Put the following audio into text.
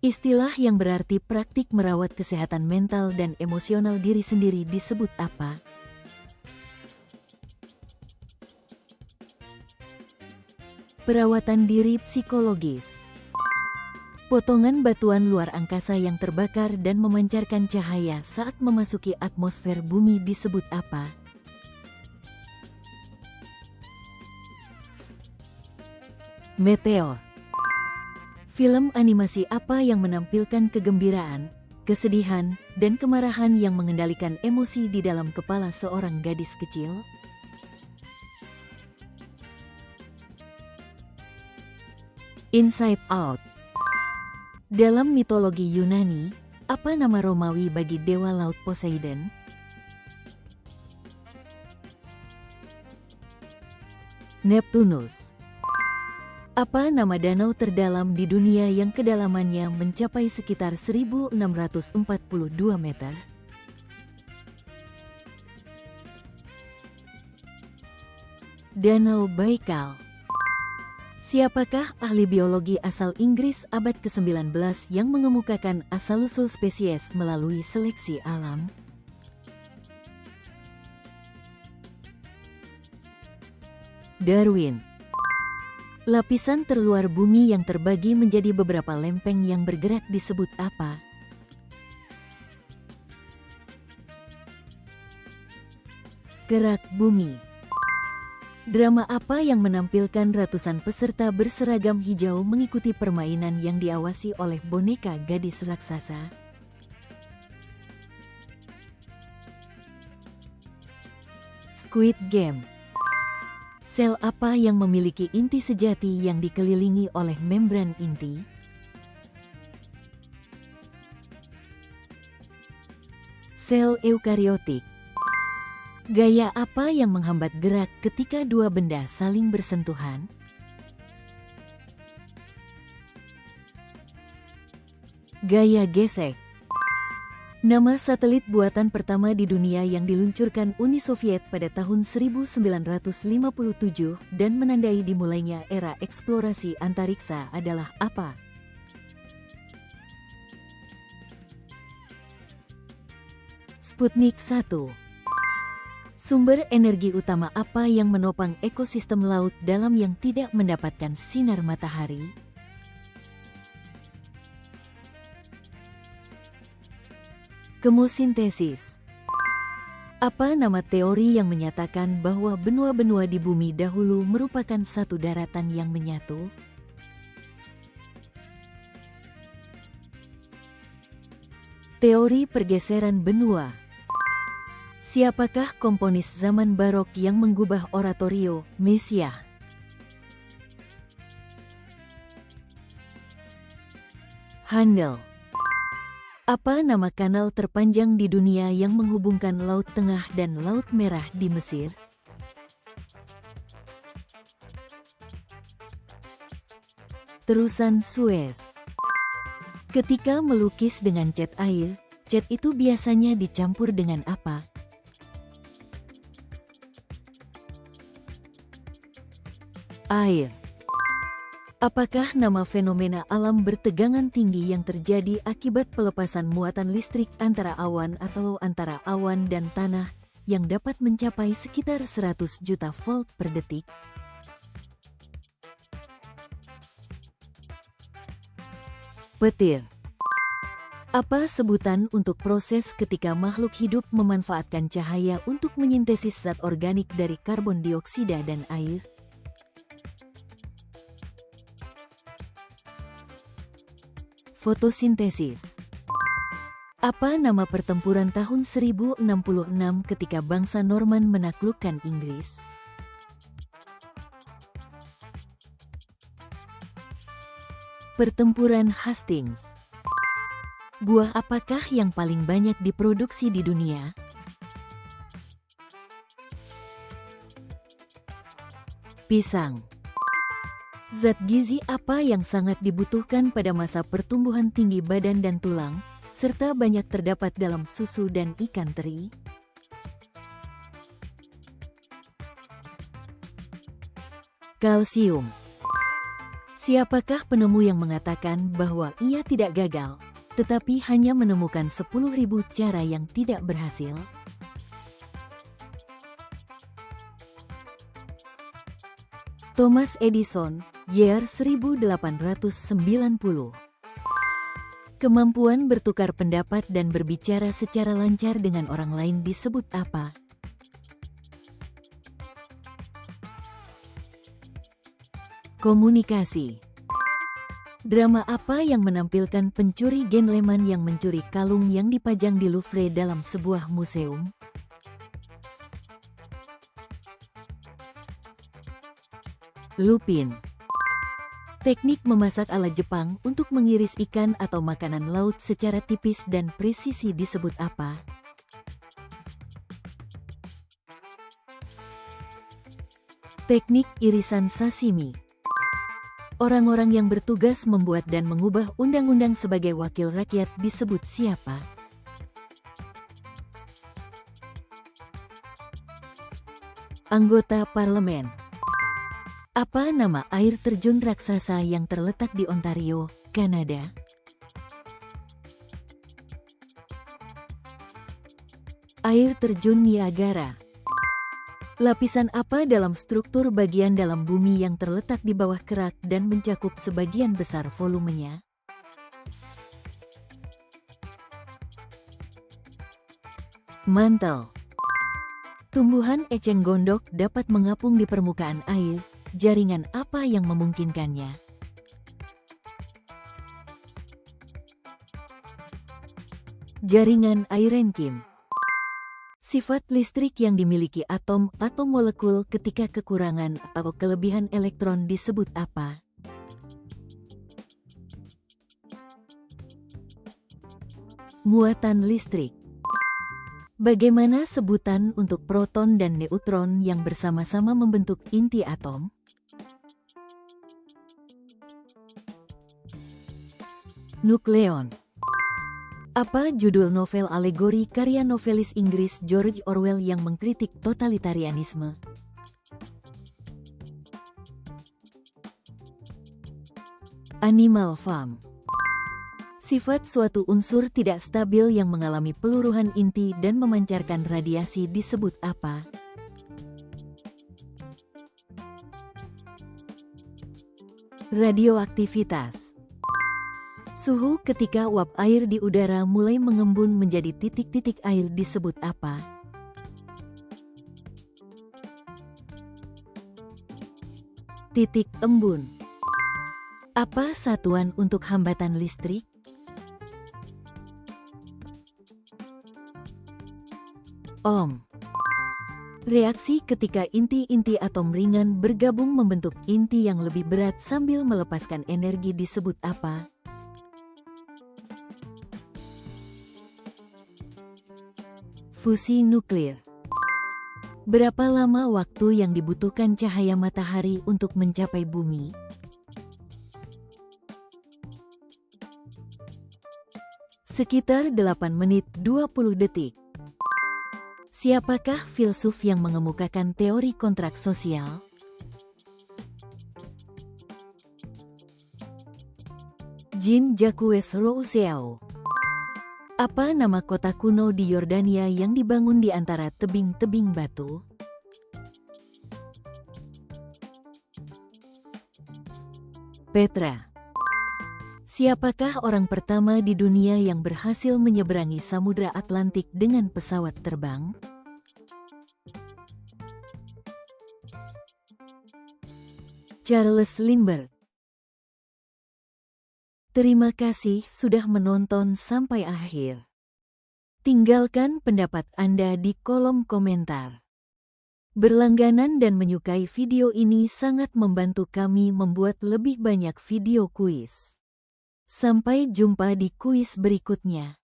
Istilah yang berarti praktik merawat kesehatan mental dan emosional diri sendiri disebut apa? Perawatan diri psikologis. Potongan batuan luar angkasa yang terbakar dan memancarkan cahaya saat memasuki atmosfer bumi disebut apa? Meteor. Film animasi apa yang menampilkan kegembiraan, kesedihan, dan kemarahan yang mengendalikan emosi di dalam kepala seorang gadis kecil? Inside Out. Dalam mitologi Yunani, apa nama Romawi bagi dewa laut Poseidon? Neptunus. Apa nama danau terdalam di dunia yang kedalamannya mencapai sekitar 1642 meter? Danau Baikal. Siapakah ahli biologi asal Inggris abad ke-19 yang mengemukakan asal-usul spesies melalui seleksi alam? Darwin. Lapisan terluar bumi yang terbagi menjadi beberapa lempeng yang bergerak disebut apa? Gerak bumi. Drama apa yang menampilkan ratusan peserta berseragam hijau mengikuti permainan yang diawasi oleh boneka gadis raksasa? Squid Game. Sel apa yang memiliki inti sejati yang dikelilingi oleh membran inti? Sel eukariotik. Gaya apa yang menghambat gerak ketika dua benda saling bersentuhan? Gaya gesek. Nama satelit buatan pertama di dunia yang diluncurkan Uni Soviet pada tahun 1957 dan menandai dimulainya era eksplorasi antariksa adalah apa? Sputnik 1. Sumber energi utama apa yang menopang ekosistem laut dalam yang tidak mendapatkan sinar matahari? Kemosintesis. Apa nama teori yang menyatakan bahwa benua-benua di bumi dahulu merupakan satu daratan yang menyatu? Teori pergeseran benua. Siapakah komponis zaman barok yang menggubah oratorio Mesiah? Handel. Apa nama kanal terpanjang di dunia yang menghubungkan Laut Tengah dan Laut Merah di Mesir? Terusan Suez. Ketika melukis dengan cat air, cat itu biasanya dicampur dengan apa? Air. Apakah nama fenomena alam bertegangan tinggi yang terjadi akibat pelepasan muatan listrik antara awan atau antara awan dan tanah yang dapat mencapai sekitar 100 juta volt per detik? Petir. Apa sebutan untuk proses ketika makhluk hidup memanfaatkan cahaya untuk menyintesis zat organik dari karbon dioksida dan air? Fotosintesis. Apa nama pertempuran tahun 1066 ketika bangsa Norman menaklukkan Inggris? Pertempuran Hastings. Buah apakah yang paling banyak diproduksi di dunia? Pisang. Zat gizi apa yang sangat dibutuhkan pada masa pertumbuhan tinggi badan dan tulang, serta banyak terdapat dalam susu dan ikan teri? Kalsium. Siapakah penemu yang mengatakan bahwa ia tidak gagal, tetapi hanya menemukan 10.000 cara yang tidak berhasil? Thomas Edison, year 1890. Kemampuan bertukar pendapat dan berbicara secara lancar dengan orang lain disebut apa? Komunikasi. Drama apa yang menampilkan pencuri Gen Lehman yang mencuri kalung yang dipajang di Louvre dalam sebuah museum? Lupin. Teknik memasak ala Jepang untuk mengiris ikan atau makanan laut secara tipis dan presisi disebut apa? Teknik irisan sashimi. Orang-orang yang bertugas membuat dan mengubah undang-undang sebagai wakil rakyat disebut siapa? Anggota parlemen. Apa nama air terjun raksasa yang terletak di Ontario, Kanada? Air terjun Niagara. Lapisan apa dalam struktur bagian dalam bumi yang terletak di bawah kerak dan mencakup sebagian besar volumenya? Mantel. Tumbuhan eceng gondok dapat mengapung di permukaan air. Jaringan apa yang memungkinkannya? Jaringan Irenkim. Sifat listrik yang dimiliki atom atau molekul ketika kekurangan atau kelebihan elektron disebut apa? Muatan listrik. Bagaimana sebutan untuk proton dan neutron yang bersama-sama membentuk inti atom? Nukleon. Apa judul novel alegori karya novelis Inggris George Orwell yang mengkritik totalitarianisme? Animal Farm. Sifat suatu unsur tidak stabil yang mengalami peluruhan inti dan memancarkan radiasi disebut apa? Radioaktivitas. Suhu ketika uap air di udara mulai mengembun menjadi titik-titik air disebut apa? Titik embun. Apa satuan untuk hambatan listrik? Ohm. Reaksi ketika inti-inti atom ringan bergabung membentuk inti yang lebih berat sambil melepaskan energi disebut apa? Fusi nuklir. Berapa lama waktu yang dibutuhkan cahaya matahari untuk mencapai bumi? Sekitar 8 menit 20 detik. Siapakah filsuf yang mengemukakan teori kontrak sosial? Jean-Jacques Rousseau. Apa nama kota kuno di Yordania yang dibangun di antara tebing-tebing batu? Petra. Siapakah orang pertama di dunia yang berhasil menyeberangi Samudra Atlantik dengan pesawat terbang? Charles Lindbergh. Terima kasih sudah menonton sampai akhir. Tinggalkan pendapat Anda di kolom komentar. Berlangganan dan menyukai video ini sangat membantu kami membuat lebih banyak video kuis. Sampai jumpa di kuis berikutnya.